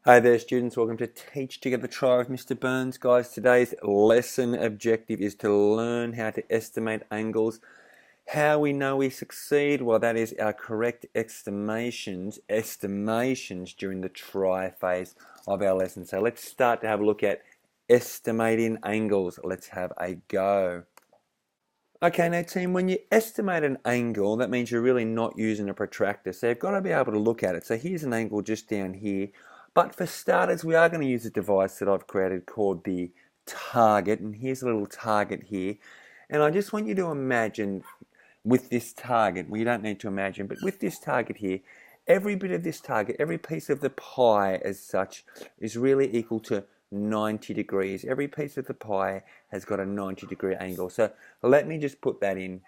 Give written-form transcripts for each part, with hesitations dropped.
Hi there students, welcome to Teach Together Try with Mr. Burns. Guys, today's lesson objective is to learn how to estimate angles. How we know we succeed? Well, that is our correct estimations during the try phase of our lesson. So let's start to have a look at estimating angles. Let's have a go. Okay, now team, when you estimate an angle, that means you're really not using a protractor. So you've got to be able to look at it. So here's an angle just down here. But for starters, we are going to use a device that I've created called the target. And here's a little target here. And I just want you to imagine with this target, well, you don't need to imagine, but with this target here, every bit of this target, every piece of the pie as such, is really equal to 90 degrees. Every piece of the pie has got a 90-degree angle. So let me just put that in.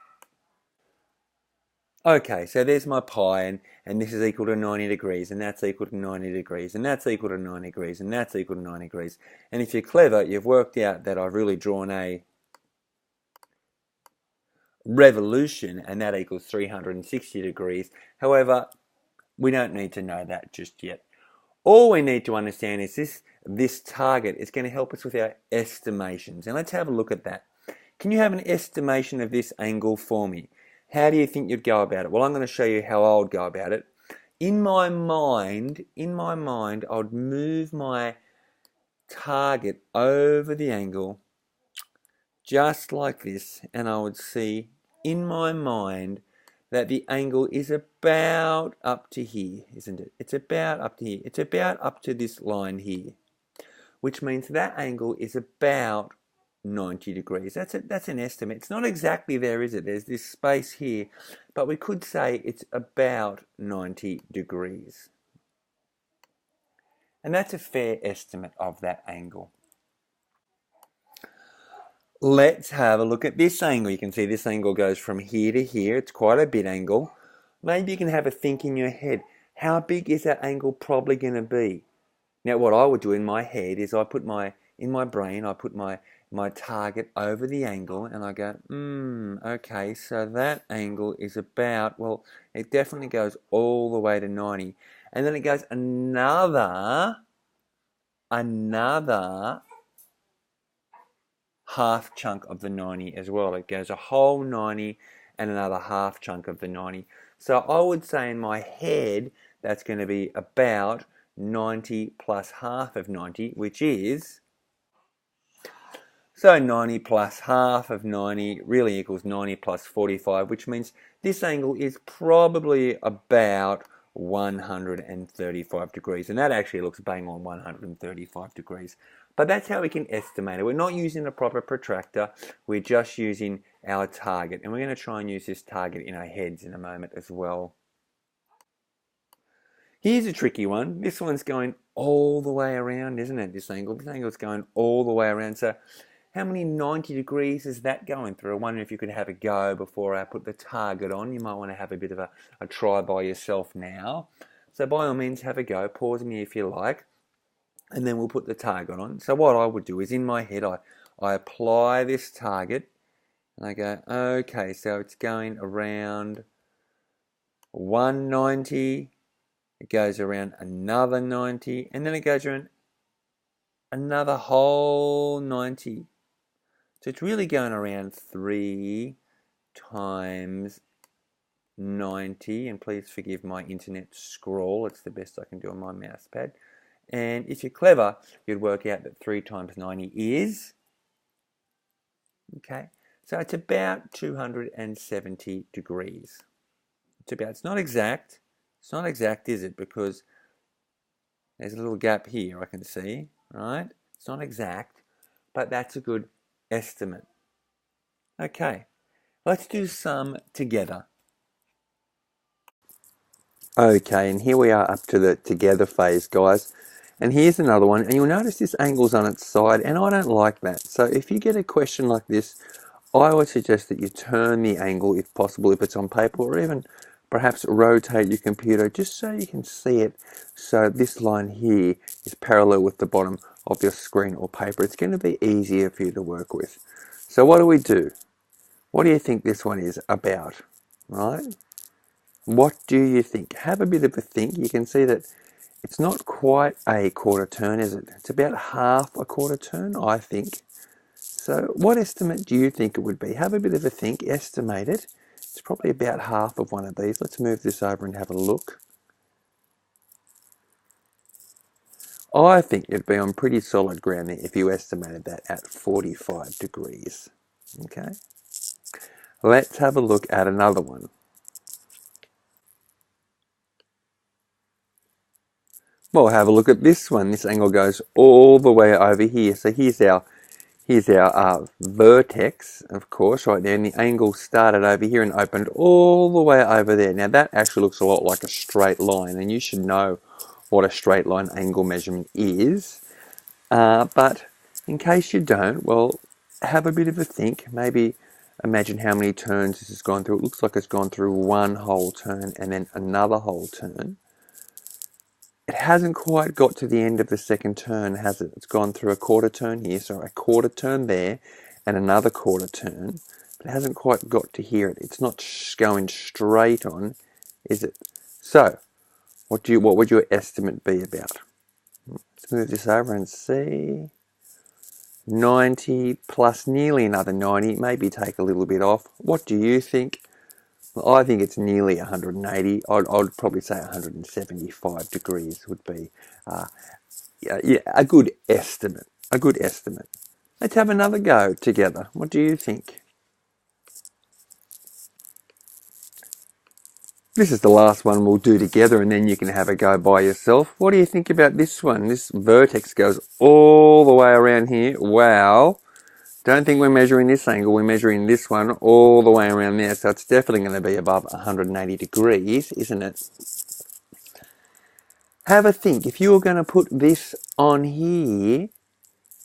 Okay, so there's my pie, and this is equal to 90 degrees, and that's equal to 90 degrees, and that's equal to 90 degrees, and that's equal to 90 degrees. And if you're clever, you've worked out that I've really drawn a revolution, and that equals 360 degrees. However, we don't need to know that just yet. All we need to understand is this target is going to help us with our estimations. And let's have a look at that. Can you have an estimation of this angle for me? How do you think you'd go about it? Well, I'm going to show you how I would go about it. In my mind, I would move my target over the angle just like this, and I would see in my mind that the angle is about up to here, isn't it? It's about up to here. It's about up to this line here, which means that angle is about 90 degrees. That's an estimate. It's not exactly there, is it? There's this space here, but we could say it's about 90 degrees. And that's a fair estimate of that angle. Let's have a look at this angle. You can see this angle goes from here to here. It's quite a big angle. Maybe you can have a think in your head. How big is that angle probably going to be? Now, what I would do in my head is in my brain, I put my target over the angle, and I go, okay, so that angle is about, well, it definitely goes all the way to 90. And then it goes another half chunk of the 90 as well. It goes a whole 90 and another half chunk of the 90. So I would say in my head that's going to be about 90 plus half of 90, which is, so 90 plus half of 90 really equals 90 plus 45, which means this angle is probably about 135 degrees, and that actually looks bang on 135 degrees. But that's how we can estimate it. We're not using a proper protractor, we're just using our target, and we're going to try and use this target in our heads in a moment as well. Here's a tricky one. This one's going all the way around, isn't it? This angle's going all the way around. So how many 90 degrees is that going through? I wonder if you could have a go before I put the target on. You might want to have a bit of a try by yourself now. So by all means, have a go. Pause me if you like. And then we'll put the target on. So what I would do is in my head, I apply this target. And I go, okay, so it's going around 190. It goes around another 90. And then it goes around another whole 90. So it's really going around 3 times 90, and please forgive my internet scroll, it's the best I can do on my mouse pad. And if you're clever, you'd work out that 3 times 90 is, okay, so it's about 270 degrees. It's not exact, is it? Because there's a little gap here I can see, right? It's not exact, but that's a good estimate. Okay, let's do some together. Okay, and here we are up to the together phase, guys. And here's another one, and you'll notice this angle's on its side, and I don't like that. So if you get a question like this, I would suggest that you turn the angle, if possible, if it's on paper, or even perhaps rotate your computer just so you can see it. So this line here is parallel with the bottom of your screen or paper. It's going to be easier for you to work with. So what do we do? What do you think this one is about, right? What do you think? Have a bit of a think. You can see that It's not quite a quarter turn, is it? It's about half a quarter turn, I think. So what estimate do you think it would be? Have a bit of a think, estimate it. It's probably about half of one of these. Let's move this over and have a look. I think you'd be on pretty solid ground there if you estimated that at 45 degrees. Okay. Let's have a look at another one. Well, have a look at this one. This angle goes all the way over here. So here's our vertex, of course, right there. And the angle started over here and opened all the way over there. Now that actually looks a lot like a straight line, and you should know what a straight line angle measurement is. But in case you don't, well, have a bit of a think. Maybe imagine how many turns this has gone through. It looks like it's gone through one whole turn and then another whole turn. It hasn't quite got to the end of the second turn, has it? It's gone through a quarter turn here, so a quarter turn there and another quarter turn. But it hasn't quite got to here. It's not going straight on, is it? So, what would your estimate be about? Let's move this over and see. 90 plus nearly another 90, maybe take a little bit off. What do you think? Well, I think it's nearly 180. I'd probably say 175 degrees would be a good estimate. A good estimate. Let's have another go together. What do you think? This is the last one we'll do together, and then you can have a go by yourself. What do you think about this one? This vertex goes all the way around here. Wow. Don't think we're measuring this angle. We're measuring this one all the way around there. So it's definitely going to be above 180 degrees, isn't it? Have a think. If you were going to put this on here,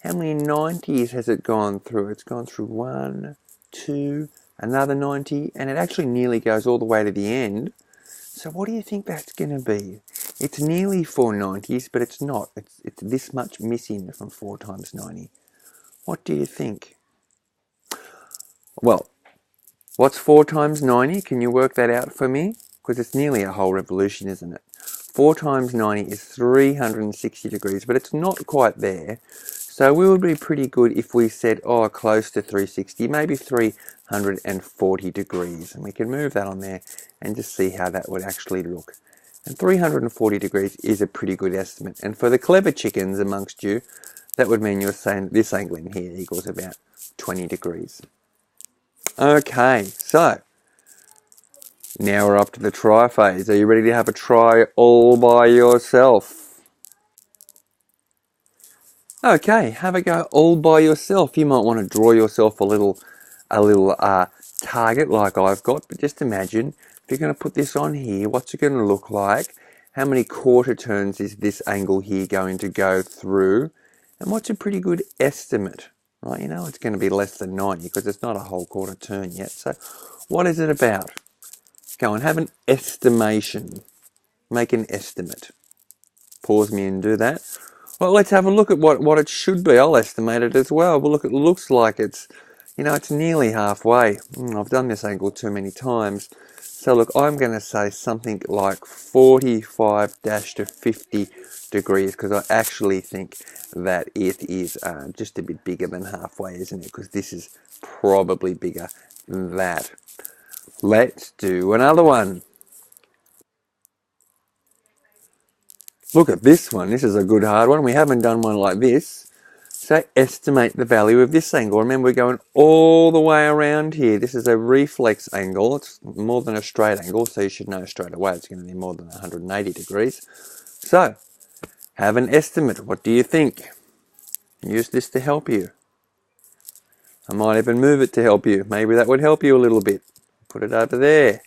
how many 90s has it gone through? It's gone through 1, 2, another 90, and it actually nearly goes all the way to the end. So what do you think that's going to be? It's nearly 4 90s, but it's not. It's this much missing from 4 times 90. What do you think? Well, what's 4 times 90? Can you work that out for me? Because it's nearly a whole revolution, isn't it? 4 times 90 is 360 degrees, but it's not quite there. So we would be pretty good if we said, oh, close to 360, maybe 340 degrees. And we can move that on there and just see how that would actually look. And 340 degrees is a pretty good estimate. And for the clever chickens amongst you, that would mean you're saying this angle in here equals about 20 degrees. Okay, so now we're up to the try phase. Are you ready to have a try all by yourself? Okay, have a go all by yourself. You might want to draw yourself a little target like I've got, but just imagine if you're going to put this on here, what's it going to look like? How many quarter turns is this angle here going to go through? And what's a pretty good estimate? Right, you know it's going to be less than 90 because it's not a whole quarter turn yet. So what is it about? Go and have an estimation. Make an estimate. Pause me and do that. Well, let's have a look at what it should be. I'll estimate it as well. Well, look, it looks like it's nearly halfway. I've done this angle too many times. So look, I'm going to say something like 45 to 50 degrees because I actually think that it is just a bit bigger than halfway, isn't it? Because this is probably bigger than that. Let's do another one. Look at this one. This is a good hard one. We haven't done one like this. So estimate the value of this angle. Remember, we're going all the way around here. This is a reflex angle. It's more than a straight angle, so you should know straight away it's going to be more than 180 degrees. So, have an estimate. What do you think? Use this to help you. I might even move it to help you. Maybe that would help you a little bit. Put it over there.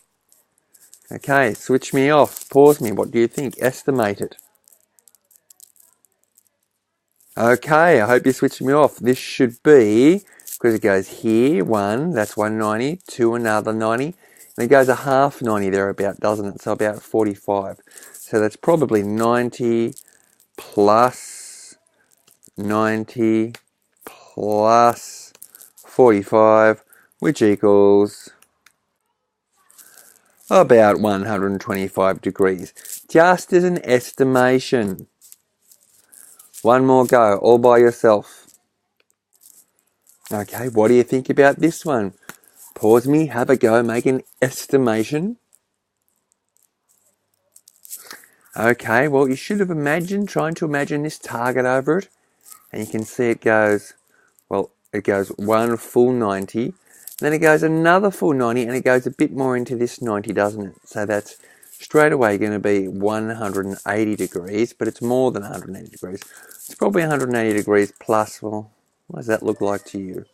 Okay, switch me off. Pause me. What do you think? Estimate it. Okay, I hope you switched me off. This should be, because it goes here, 1, that's 190, 2, another 90, and it goes a half 90 there about, doesn't it? So about 45. So that's probably 90 plus 90 plus 45, which equals about 125 degrees. just as an estimation. One more go, all by yourself. Okay, what do you think about this one? Pause me, have a go, make an estimation. Okay, well, you should have trying to imagine this target over it. And you can see it goes, well, it goes one full 90. Then it goes another full 90, and it goes a bit more into this 90, doesn't it? So that's straight away going to be 180 degrees, but it's more than 180 degrees. It's probably 180 degrees plus, well, what does that look like to you?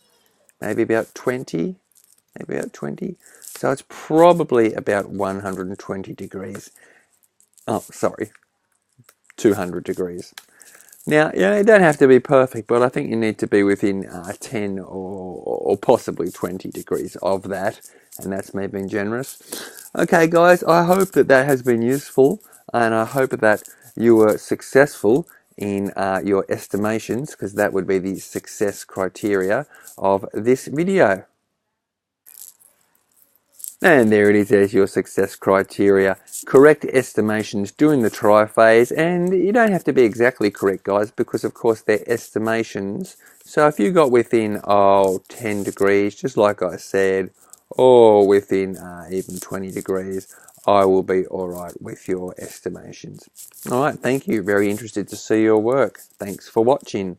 Maybe about 20? Maybe about 20? So it's probably about 120 degrees. Oh, sorry, 200 degrees. Now, you don't have to be perfect, but I think you need to be within 10 or possibly 20 degrees of that, and that's me being generous. Okay, guys, I hope that has been useful, and I hope that you were successful in your estimations, because that would be the success criteria of this video. And there it is, as your success criteria. Correct estimations during the try phase, and you don't have to be exactly correct, guys, because of course they're estimations. So if you got within 10 degrees, just like I said, or within even 20 degrees, I will be alright with your estimations. Alright, thank you. Very interested to see your work. Thanks for watching.